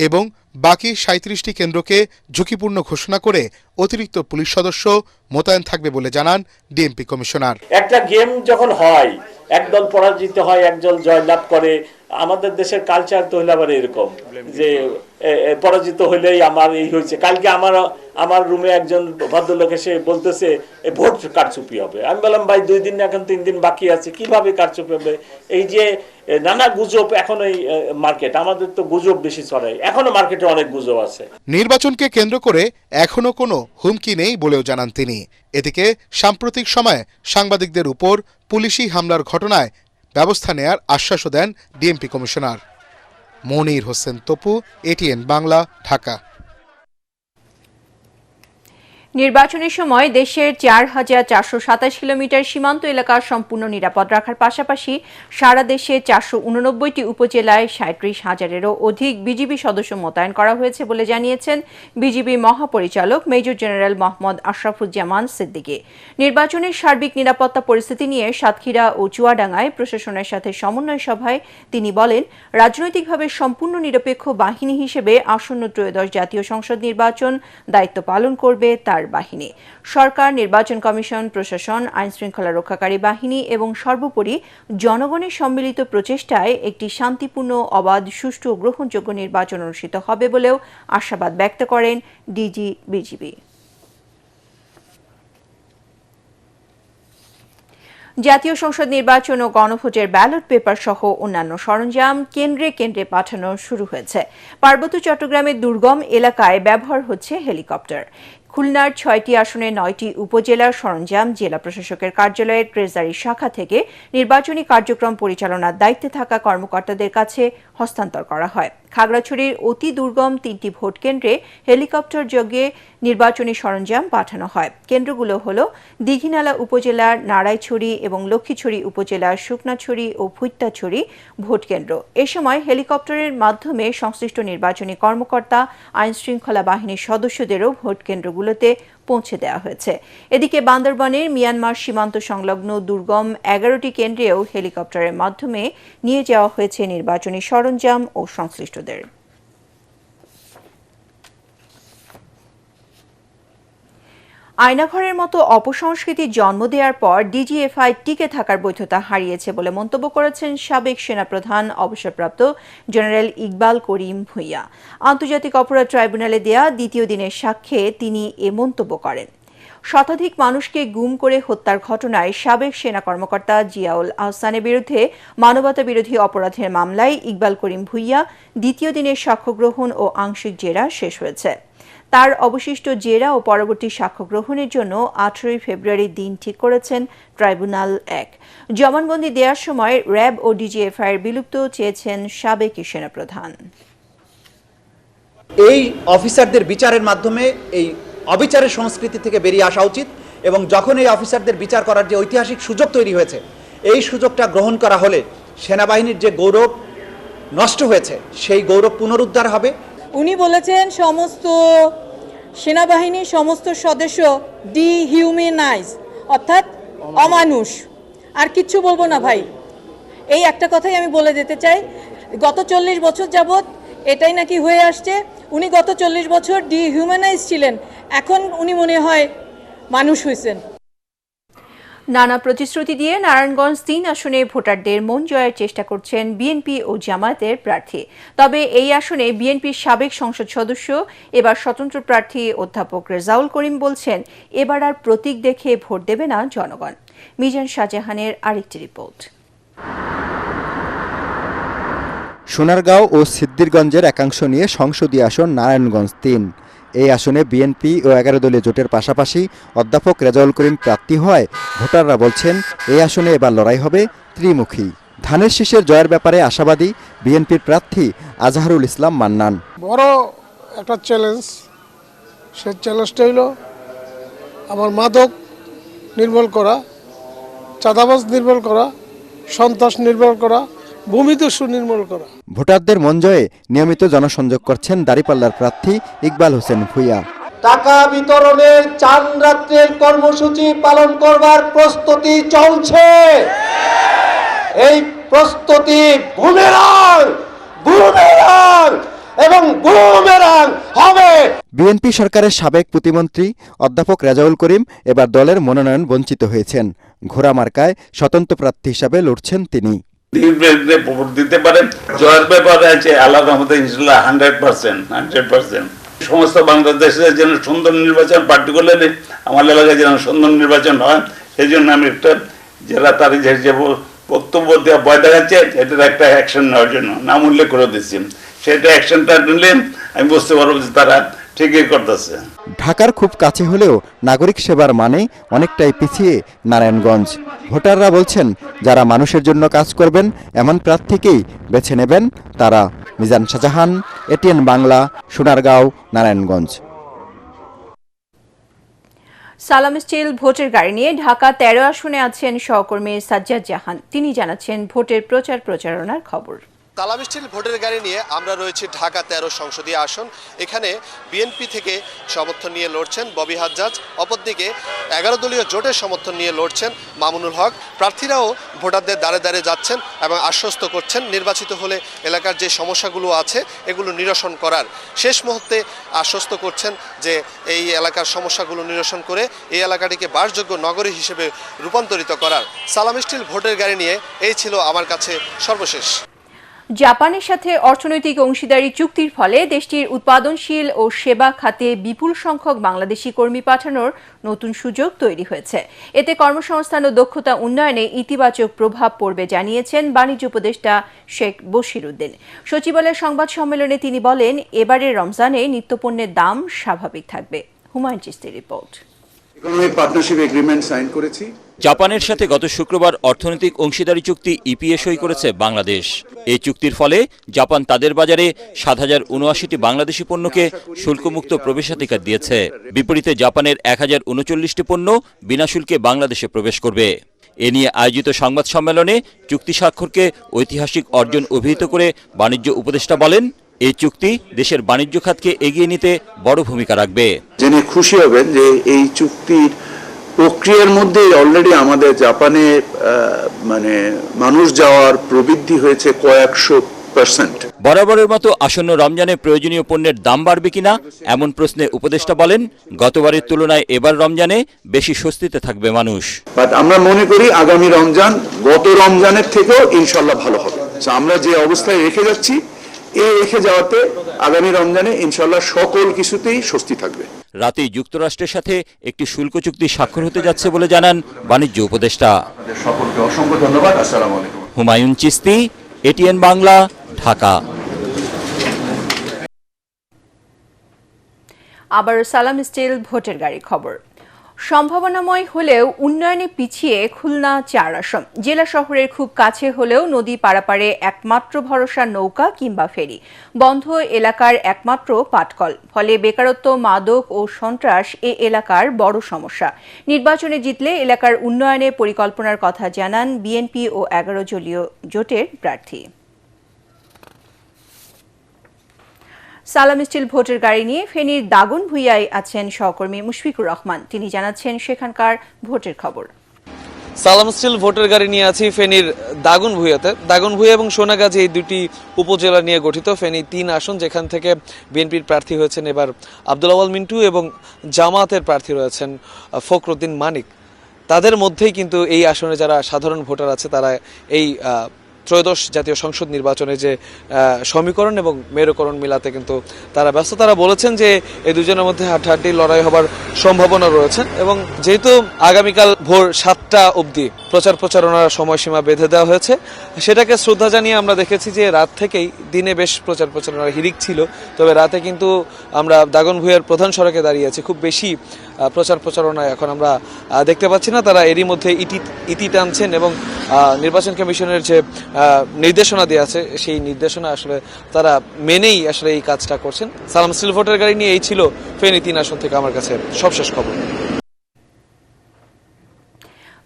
এবং বাকি 37টি কেন্দ্রকে ঝুঁকিপূর্ণ ঘোষণা করে অতিরিক্ত পুলিশ সদস্য মোতায়েন থাকবে বলে জানান ডিএমপি কমিশনার। একটা গেম যখন হয়, একদল পরাজিত হয়, একদল জয়লাভ করে। আমাদের দেশের কালচার তো হইলে আবার এরকম যে পরাজিত হইলেই আমার এই হয়েছে। কালকে আমার রুমে একজন ভদ্রলোক এসে বলতেছে ভোট কারচুপি হবে। আমি বললাম, ভাই 2 দিন এখন 3 দিন বাকি আছে, কিভাবে কারচুপি হবে? এই যে নানা গুজব এখন এই মার্কেট, আমাদের তো গুজব বেশি ছড়ায়, এখনো মার্কেটে অনেক গুজব আছে। নির্বাচনকে কেন্দ্র করে এখনো কোনো হুমকি নেই বলেও জানান তিনি। এদিকে সাম্প্রতিক সময়ে সাংবাদিকদের উপর পুলিশি হামলার ঘটনায় ব্যবস্থা নেয়ার আশ্বাসও দেন DMP commissioner. Monir Hossain Tapu, ATN Bangla, Dhaka. নির্বাচনের সময় দেশের ৪,৪২৭ কিলোমিটার সীমান্ত এলাকা সম্পূর্ণ নিরাপদ রাখার পাশাপাশি সারা দেশে ৪৮৯টি উপজেলায় ৩৭,০০০-এরও অধিক বিজিবি সদস্য মোতায়েন করা হয়েছে বলে জানিয়েছেন বিজিবি মহাপরিচালক মেজর জেনারেল মোহাম্মদ আশরাফুজ্জামান সিদ্দিকী। নির্বাচনের সার্বিক নিরাপত্তা পরিস্থিতি নিয়ে সাতক্ষীরা ও চুয়াডাঙ্গায় প্রশাসনের সাথে সমন্বয় সভায় তিনি বলেন, রাজনৈতিকভাবে সম্পূর্ণ নিরপেক্ষ বাহিনী হিসেবে আসন্ন ত্রয়োদশ জাতীয় সংসদ নির্বাচন দায়িত্ব পালন করবে তার বাহিনী। সরকার, নির্বাচন কমিশন, প্রশাসন, আইনশৃঙ্খলা রক্ষাকারী বাহিনী এবং সর্বোপরি জনগণের সম্মিলিত প্রচেষ্টায় একটি শান্তিপূর্ণ, অবাধ, সুষ্ঠু ও গ্রহণযোগ্য নির্বাচন অনুষ্ঠিত হবে বলেও আশাবাদ ব্যক্ত করেন ডিজি বিজিবি। জাতীয় সংসদ নির্বাচন ও গণভোটের ব্যালট পেপার সহ অন্যান্য সরঞ্জাম কেন্দ্রে কেন্দ্রে পাঠানো শুরু হয়েছে। পার্বত্য চট্টগ্রামের দুর্গম এলাকায় ব্যবহার হচ্ছে হেলিকপ্টার। খুলনার ৬টি আসনে ৯টি উপজেলার সরঞ্জাম জেলা প্রশাসকের কার্যালয়ের ট্রেজারি শাখা থেকে নির্বাচনী কার্যক্রম পরিচালনার দায়িত্বে থাকা কর্মকর্তাদের কাছে হস্তান্তর করা হয়। খাগড়াছড়ির অতি দুর্গম ৩টি ভোট কেন্দ্রে হেলিকপ্টার যোগে নির্বাচনী সরঞ্জাম পাঠানো হয়। কেন্দ্রগুলো হল দীঘিনালা উপজেলার নারায়ণছড়ি এবং লক্ষ্মীছড়ি উপজেলার শুকনাছড়ি ও ভুইত্তাছড়ি ভোট কেন্দ্র। এ সময় হেলিকপ্টারের মাধ্যমে সংশ্লিষ্ট নির্বাচনী কর্মকর্তা, আইনশৃঙ্খলা বাহিনীর সদস্যদেরও ভোট কেন্দ্রগুলোতে পৌঁছে দেওয়া হয়েছে। এদিকে বান্দরবানের মিয়ানমার সীমান্ত সংলগ্ন দুর্গম ১১টি কেন্দ্রেও হেলিকপ্টারের মাধ্যমে নিয়ে যাওয়া হয়েছে নির্বাচনী সরঞ্জাম ও সংশ্লিষ্টদের। আয়নাঘরের মতো অপসংস্কৃতির জন্ম দেওয়ার পর ডিজিএফআই টিকে থাকার বৈধতা হারিয়েছে বলে মন্তব্য করেছেন সাবেক সেনাপ্রধান অবসরপ্রাপ্ত জেনারেল ইকবাল করিম ভূঁইয়া। আন্তর্জাতিক অপরাধ ট্রাইব্যুনালে দেয়া দ্বিতীয় দিনের সাক্ষ্যে তিনি এ মন্তব্য করেন। শতাধিক মানুষকে গুম করে হত্যার ঘটনায় সাবেক সেনা কর্মকর্তা জিয়াউল আহসানের বিরুদ্ধে মানবতা বিরোধী অপরাধের মামলায় ইকবাল করিম ভূঁইয়া দ্বিতীয় দিনের সাক্ষ্য গ্রহণ ও আংশিক জেরা শেষ হয়েছে। তার অবশিষ্ট জেরা ও পরবর্তী সাক্ষ্য গ্রহণের জন্য 18 ফেব্রুয়ারি দিন ঠিক করেছেন ট্রাইব্যুনাল 1। জবানবন্দি দেওয়ার সময় র্যাব ও ডিজিএফআইয়ের বিলুপ্ত চেয়েছেন সাবেক সেনাপ্রধান। এই অফিসারদের বিচারের মাধ্যমে এই অবিচারের সংস্কৃতি থেকে বেরিয়ে আসা উচিত এবং যখন এই অফিসারদের বিচার করার যে ঐতিহাসিক সুযোগ তৈরি হয়েছে, এই সুযোগটা গ্রহণ করা হলে সেনাবাহিনীর যে গৌরব নষ্ট হয়েছে সেই গৌরব পুনরুদ্ধার হবে। উনি বলেছেন সমস্ত সেনাবাহিনীর সমস্ত সদস্য ডিহিউম্যানাইজ, অর্থাৎ অমানুষ। আর কিচ্ছু বলবো না ভাই, এই একটা কথাই আমি বলে যেতে চাই। গত 40 বছর যাবৎ এটাই নাকি হয়ে আসছে। উনি গত 40 বছর ডিহিউম্যানাইজ ছিলেন, এখন উনি মনে হয় মানুষ হয়েছেন। নানা প্রতিশ্রুতি দিয়ে নারায়ণগঞ্জ ৩ আসনে ভোটারদের মন জয়ের চেষ্টা করছেন বিএনপি ও জামায়াতের প্রার্থী। তবে এই আসনে বিএনপির সাবেক সংসদ সদস্য, এবার স্বতন্ত্র প্রার্থী অধ্যাপক রেজাউল করিম বলছেন, এবার আর প্রতীক দেখে ভোট দেবে না জনগণ। মিজান শাহজাহানের আরেকটি রিপোর্ট। সোনারগাঁও ও সিদ্দিরগঞ্জের একাংশ নিয়ে সংসদীয় আসন নারায়ণগঞ্জ ৩। এই আসনে বিএনপি ও 11 দলীয় জোটের পাশাপাশি অধ্যাপক রেজাউল করিম প্রার্থী হয়। ভোটাররা বলছেন এই আসনে এবার লড়াই হবে ত্রিমুখী। ধানের শীষের জয়ের ব্যাপারে আশাবাদী বিএনপির প্রার্থী আজহারুল ইসলাম মান্নান। বড় একটা চ্যালেঞ্জ, সেই চ্যালেঞ্জটা হইল আমার মাদক নির্মূল করা, চাঁদাবাজ নির্মূল করা, সন্ত্রাস নির্মূল করা, ভূমিদস্যু নির্মূল করা। ভোটারদের মন জয়ে নিয়মিত জনসংযোগ করছেন দাঁড়িপাল্লার প্রার্থী ইকবাল হোসেন ভূঁইয়া। টাকা বিতরণের 4 রাত্রের কর্মসূচি পালন করবার প্রস্তুতি চলছে। এই প্রস্তুতি বুমেরাং এবং বুমেরাং হবে। বিএনপি সরকারের সাবেক প্রতিমন্ত্রী অধ্যাপক রেজাউল করিম এবার দলের মনোনয়ন বঞ্চিত হয়েছেন। ঘোড়া মার্কায় স্বতন্ত্র প্রার্থী হিসাবে লড়ছেন তিনি। ভোট দিতে পারেন, জয়ের ব্যাপারে আছে আলাদা আমাদের ইনশাআল্লাহ 100%। সমস্ত বাংলাদেশের যেন সুন্দর নির্বাচন, পার্টিকুলারলি আমার এলাকায় যেন সুন্দর নির্বাচন হয়, সেই জন্য আমি একটা যারা তার যে বক্তব্য দেওয়া ভয় দেখাচ্ছে, এটার একটা অ্যাকশন নেওয়ার জন্য নাম উল্লেখ করে দিচ্ছি। সেটা অ্যাকশনটা নিলে আমি বুঝতে পারবো যে তারা ঠিকই করতেছে। ঢাকার খুব কাছে হলেও নাগরিক সেবার মানে অনেকটাই পিছিয়ে নারায়ণগঞ্জ। ভোটাররা বলছেন যারা মানুষের জন্য কাজ করবেন এমন প্রার্থীকেই বেছে নেবেন তারা। মিজান শাহজাহান, এটিএন বাংলা, সোনারগাঁও, নারায়ণগঞ্জ। সালাম স্টিল ভোটের গাড়ি নিয়ে ঢাকা ১৩ আসনে আছেন সহকর্মী সাজ্জাদ জাহান। তিনি জানাচ্ছেন ভোটের প্রচার প্রচারণার খবর। সালাম স্টিল ভোটের গাড়ি নিয়ে আমরা রয়েছি ঢাকা ১৩ সংসদীয় আসন। এখানে বিএনপি থেকে সমর্থন নিয়ে লড়ছেন ববি হাজ্জাজ, অপরদিকে ১১ দলীয় জোটের সমর্থন নিয়ে লড়ছেন মামুনুল হক। প্রার্থীরাও ভোটারদের দ্বারে দ্বারে যাচ্ছেন এবং আশ্বস্ত করছেন নির্বাচিত হলে এলাকার যে সমস্যাগুলো আছে এগুলো নিরসন করার। শেষ মুহূর্তে আশ্বস্ত করছেন যে এই এলাকার সমস্যাগুলো নিরসন করে এই এলাকাটিকে বাসযোগ্য নগরী হিসেবে রূপান্তরিত করার। সালাম স্টিল ভোটের গাড়ি নিয়ে এই ছিল আমার কাছে সর্বশেষ। জাপানের সাথে অর্থনৈতিক অংশীদারি চুক্তির ফলে দেশটির উৎপাদনশীল ও সেবা খাতে বিপুল সংখ্যক বাংলাদেশি কর্মী পাঠানোর নতুন সুযোগ তৈরি হয়েছে। এতে কর্মসংস্থান ও দক্ষতা উন্নয়নে ইতিবাচক প্রভাব পড়বে জানিয়েছেন বাণিজ্য উপদেষ্টা শেখ বশির উদ্দিন। সচিবালয়ের সংবাদ সম্মেলনে তিনি বলেন, এবারের রমজানে নিত্যপণ্যের দাম স্বাভাবিক থাকবে। হুমায়ুন চিশতির রিপোর্ট। ইকোনমিক পার্টনারশিপ এগ্রিমেন্ট সাইন করেছি। জাপানের সাথে গত শুক্রবার অর্থনৈতিক অংশীদারি চুক্তি ইপিএ সই করেছে বাংলাদেশ। এই চুক্তির ফলে জাপান তাদের বাজারে ৭,০৭৯টি বাংলাদেশি পণ্যকে শুল্কমুক্ত প্রবেশাধিকার দিয়েছে। বিপরীতে জাপানের ১,০৩৯টি পণ্য বিনা শুল্কে বাংলাদেশে প্রবেশ করবে। এ নিয়ে আয়োজিত সংবাদ সম্মেলনে চুক্তি স্বাক্ষরকে ঐতিহাসিক অর্জন অভিহিত করে বাণিজ্য উপদেষ্টা বলেন, এই চুক্তি দেশের বাণিজ্য খাতকে এগিয়ে নিতে বড় ভূমিকা রাখবে। জেনে খুশি হবেন যে এই চুক্তির প্রক্রিয়ার মধ্যে অলরেডি আমাদের জাপানে মানুষ যাওয়ার প্রবৃদ্ধি হয়েছে কয়েকশো%। বরাবরের মতো আসন্ন রমজানে প্রয়োজনীয় পণ্যের দাম বাড়বে কিনা এমন প্রশ্নে উপদেষ্টা বলেন, গতবারের তুলনায় এবার রমজানে বেশি স্বস্তিতে থাকবে মানুষ। বাট আমরা মনে করি আগামী রমজান গত রমজানের থেকেও ইনশাল্লাহ ভালো হবে। আমরা যে অবস্থায় রেখে যাচ্ছি এই রেখে যাওয়াতে আগামী রমজানে ইনশাল্লাহ সকল কিছুতেই স্বস্তি থাকবে। রাতেই যুক্তরাষ্ট্রের সাথে একটি শুল্ক চুক্তি স্বাক্ষর হতে যাচ্ছে বলে জানান বাণিজ্য উপদেষ্টা। সকলকে অসংখ্য ধন্যবাদ। আসসালামু আলাইকুম। হুমায়ুন চিশতি, এটিএন বাংলা, ঢাকা। আবার সালাম স্টিল ভোটের গাড়ি খবর। সম্ভাবনাময় হলেও উন্নয়নে পিছিয়ে খুলনা ৪ আসন। জেলা শহরের খুব কাছে হলেও নদী পারাপারে একমাত্র ভরসা নৌকা কিংবা ফেরি। বন্ধ এলাকার একমাত্র পাটকল। ফলে বেকারত্ব, মাদক ও সন্ত্রাস এ এলাকার বড় সমস্যা। নির্বাচনে জিতলে এলাকার উন্নয়নে পরিকল্পনার কথা জানান বিএনপি ও ১১ দলীয় জোটের প্রার্থী। সালাম স্টিল ভোটের গাড়ি নিয়ে ফেনীর দাগনভূঞায় আছেন সহকর্মী মুশফিকুর রহমান। তিনি জানাচ্ছেন সেখানকার ভোটের খবর। সালাম স্টিল ভোটের গাড়ি নিয়ে আছি ফেনীর দাগনভূঞাতে। দাগনভূঞা এবং সোনাগাজী এই দুটি উপজেলা নিয়ে গঠিত ফেনী ৩ আসন, যেখান থেকে বিএনপির প্রার্থী হয়েছেন এবার আব্দুল আওয়াল মিন্টু এবং জামাতের প্রার্থী রয়েছেন ফখরুদ্দিন মানিক। তাদের মধ্যেই কিন্তু এই আসনে যারা সাধারণ ভোটার আছে তারা এই ত্রয়োদশ জাতীয় সংসদ নির্বাচনে যে সমীকরণ এবং মেরুকরণ মিলাতে কিন্তু তারা ব্যস্ত। তারা বলেছেন যে এই দুজনের মধ্যে হাড্ডাহাড্ডি লড়াই হবার সম্ভাবনা রয়েছে এবং যেহেতু আগামীকাল ভোর ৭টা অবধি প্রচার প্রচারণার সময়সীমা বেঁধে দেওয়া হয়েছে, সেটাকে শ্রদ্ধা জানিয়ে আমরা দেখেছি যে রাত থেকেই, দিনে বেশ প্রচার প্রচারণার হিড়িক ছিল, তবে রাতে কিন্তু আমরা দাগনভূঞার প্রধান সড়কে দাঁড়িয়ে আছি। খুব বেশি প্রচার প্রচারণায় এখন আমরা দেখতে পাচ্ছি না। তারা এরই মধ্যে ইতি টানছেন এবং নির্বাচন কমিশনের যে নির্দেশনা দেওয়া আছে সেই নির্দেশনা আসলে তারা মেনেই আসলে এই কাজটা করছেন। সালাম স্টিল ভোটের গাড়ি নিয়ে এই ছিল ফেনী ৩ আসন থেকে আমার কাছে সবশেষ খবর।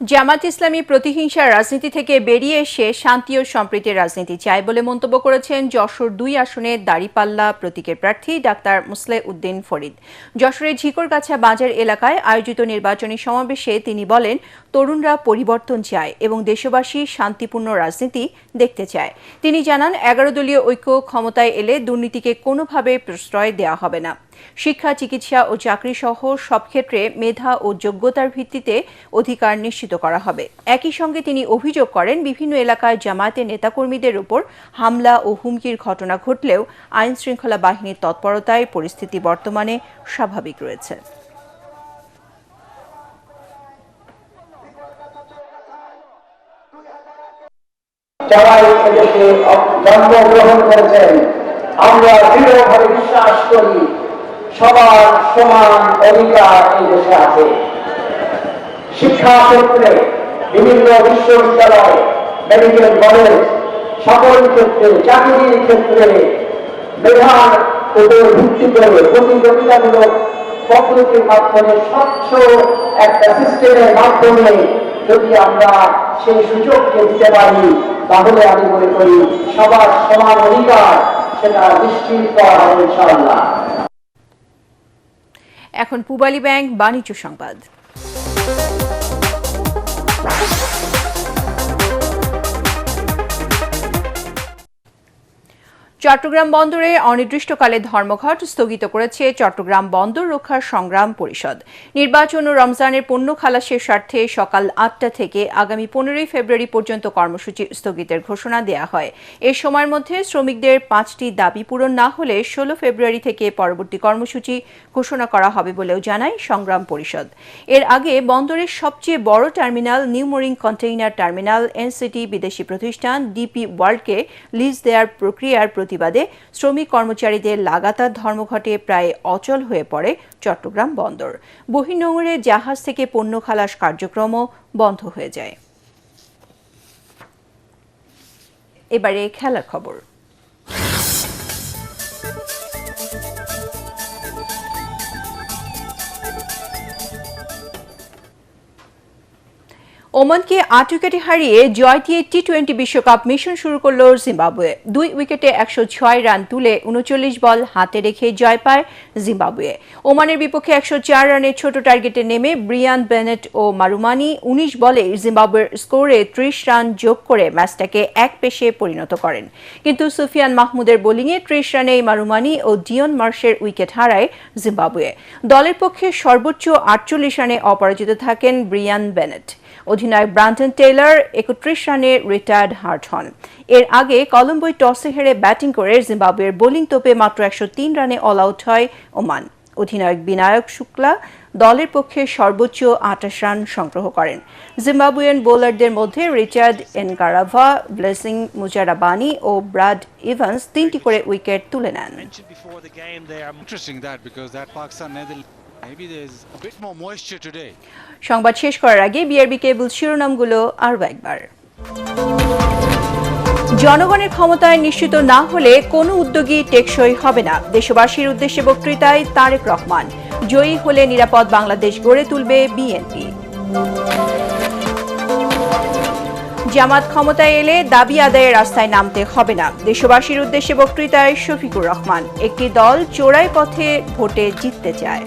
জামাত ইসলামী প্রতিহিংসার রাজনীতি থেকে বেরিয়ে এসে শান্তি ও সম্প্রীতির রাজনীতি চায় বলে মন্তব্য করেছেন যশোর ২ আসনের দাঁড়িপাল্লা প্রতীকের প্রার্থী ডাক্তার মুসলেহ উদ্দিন ফরিদ। যশোরের ঝিকরগাছা বাজার এলাকায় আয়োজিত নির্বাচনী সমাবেশে তিনি বলেন, তরুণরা পরিবর্তন চায় এবং দেশবাসী শান্তিপূর্ণ রাজনীতি দেখতে চায়। তিনি জানান, ১১ দলীয় ঐক্য ক্ষমতায় এলে দুর্নীতিকে কোনোভাবে প্রশ্রয় দেওয়া হবে না। শিক্ষা, চিকিৎসা ও চাকরি সহ সব ক্ষেত্রে মেধা ও যোগ্যতার ভিত্তিতে অধিকার নিশ্চিত করা হবে। একই সঙ্গে তিনি অভিযোগ করেন, বিভিন্ন এলাকায় জামায়াতের নেতাকর্মীদের উপর হামলা ও হুমকির ঘটনা ঘটলেও আইন শৃঙ্খলা বাহিনীর তৎপরতায় পরিস্থিতি বর্তমানে স্বাভাবিক রয়েছে। যারা এদেশে জন্মগ্রহণ করেছেন, আমরা দৃঢ়ভাবে বিশ্বাস করি সবার সমান অধিকার এই দেশে আছে। শিক্ষা ক্ষেত্রে বিভিন্ন বিশ্ববিদ্যালয়, মেডিকেল কলেজ, সকল ক্ষেত্রে, চাকরির ক্ষেত্রে মেধার উপর ভিত্তি করে প্রতিযোগিতামূলক পদ্ধতির মাধ্যমে স্বচ্ছ একটা সিস্টেমের মাধ্যমে যদি আমরা সেই সুযোগকে দিতে পারি, তাহলে আমি মনে করি সবার সমান অধিকার সেটা নিশ্চিত করা হবে ইনশাআল্লাহ। এখন পূবালী ব্যাংক বাণিজ্য সংবাদ। চট্টগ্রাম বন্দরে অনির্দিষ্টকালে ধর্মঘট স্থগিত করেছে চট্টগ্রাম বন্দর রক্ষা সংগ্রাম পরিষদ। নির্বাচন ও রমজানের পণ্য খালাসের স্বার্থে সকাল ৮টা থেকে আগামী 15 ফেব্রুয়ারি পর্যন্ত কর্মসূচি স্থগিতের ঘোষণা দেওয়া হয়। এ সময়ের মধ্যে শ্রমিকদের 5টি দাবি পূরণ না হলে 16 ফেব্রুয়ারি থেকে পরবর্তী কর্মসূচি ঘোষণা করা হবে বলেও জানায় সংগ্রাম পরিষদ। এর আগে বন্দরের সবচেয়ে বড় terminal new mooring container terminal NCT বিদেশি প্রতিষ্ঠান ডিপি ওয়ার্ল্ডকে লিজ দেওয়ার প্রক্রিয়ার প্রতিবাদে শ্রমিক কর্মচারীদের লাগাতার ধর্মঘটে প্রায় অচল হয়ে পড়ে চট্টগ্রাম বন্দর। বহির্নোঙরে জাহাজ থেকে পণ্য খালাস কার্যক্রমও বন্ধ হয়ে যায়। এবারে খেলার খবর। ওমানকে 8 উইকেটে হারিয়ে জয় দিয়ে টি-20 বিশ্বকাপ মিশন শুরু করল জিম্বাবুয়ে। 2 উইকেটে 106 রান তুলে 39 বল হাতে রেখে জয় পায় জিম্বাবুয়ে। ওমানের বিপক্ষে 104 রানের ছোট টার্গেটে নেমে ব্রিয়ান বেনেট ও মারুমানি 19 বলে জিম্বাবুয়ের স্কোরে 30 রান যোগ করে ম্যাচটাকে এক পেশে পরিণত করেন। কিন্তু সুফিয়ান মাহমুদের বোলিংয়ে 30 রানে মারুমানি ও ডিয়ন মার্শের উইকেট হারায় জিম্বাবুয়ে। দলের পক্ষে সর্বোচ্চ 48 রানে অপরাজিত থাকেন ব্রিয়ান বেনেট। অধিনায়ক ব্রান্টন টেইলর 31 রানে রিটায়ার্ড হার্ট হন। এর আগে কলম্বোয় টসে হেরে ব্যাটিং করে জিম্বাবুয়ের বোলিং তোপে মাত্র 103 রানে অল আউট হয় ওমান। অধিনায়ক বিনায়ক শুক্লা দলের পক্ষে সর্বোচ্চ 28 রান সংগ্রহ করেন। জিম্বাবুয়েন বোলারদের মধ্যে রিচার্ড এনকারাভা, ব্লেসিং মুজারাবানি ও ব্রাড ইভান্স 3টি করে উইকেট তুলে নেন। সংবাদ শেষ করার আগে বিআরবি কেবল শিরোনামগুলো আরও একবার। জনগণের ক্ষমতায় নিশ্চিত না হলে কোনো উদ্যোগই টেকসই হবে না, দেশবাসীর উদ্দেশ্যে বক্তৃতায় তারেক রহমান। জয়ী হলে নিরাপদ বাংলাদেশ গড়ে তুলবে বিএনপি। জামাত ক্ষমতায় এলে দাবি আদায়ের রাস্তায় নামতে হবে না, দেশবাসীর উদ্দেশ্যে বক্তৃতায় শফিকুর রহমান। একটি দল চোরাই পথে ভোটে জিততে চায়।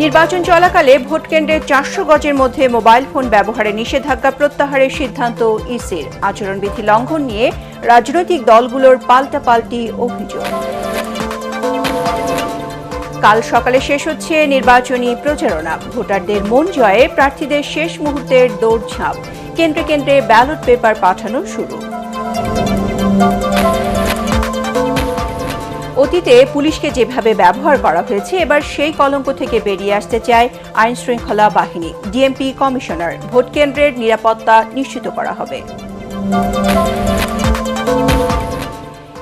নির্বাচন চলাকালে ভোট কেন্দ্রে 400 গজের মধ্যে মোবাইল ফোন ব্যবহারে নিষেধাজ্ঞা প্রত্যাহারের সিদ্ধান্ত ইসির। আচরণবিধি লঙ্ঘন নিয়ে রাজনৈতিক দলগুলোর পাল্টাপাল্টি অভিযোগ। কাল সকালে শেষ হচ্ছে নির্বাচনী প্রচারণা। ভোটারদের মন জয়ে প্রার্থীদের শেষ মুহূর্তের দৌড়ঝাঁপ। কেন্দ্রে কেন্দ্রে ব্যালট পেপার পাঠানো শুরু। অতীতে পুলিশকে যেভাবে ব্যবহার করা হয়েছে, এবার সেই কলঙ্ক থেকে বেরিয়ে আসতে চায় আইন শৃঙ্খলা বাহিনী। ডিএমপি কমিশনার, ভোট কেন্দ্রের নিরাপত্তা নিশ্চিত করা হবে।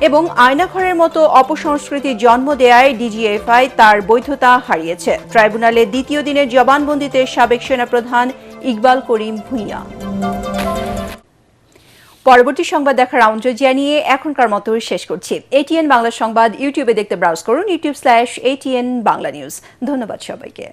এবং আয়নাঘরের মতো অপসংস্কৃতি জন্ম দেয়ায় ডিজিএফআই তার বৈধতা হারিয়েছে। ট্রাইব্যুনালে দ্বিতীয় দিনের জবানবন্দিতে সাবেক সেনাপ্রধান ইকবাল করিম ভূঁইয়া। পরবর্তী সংবাদ দেখার আমন্ত্রণ জানিয়ে এখনকার মতো শেষ করছি। এটিএন বাংলা সংবাদ ইউটিউবে দেখতে ব্রাউজ করুন youtube.com/ATN বাংলা নিউজ। ধন্যবাদ সবাইকে।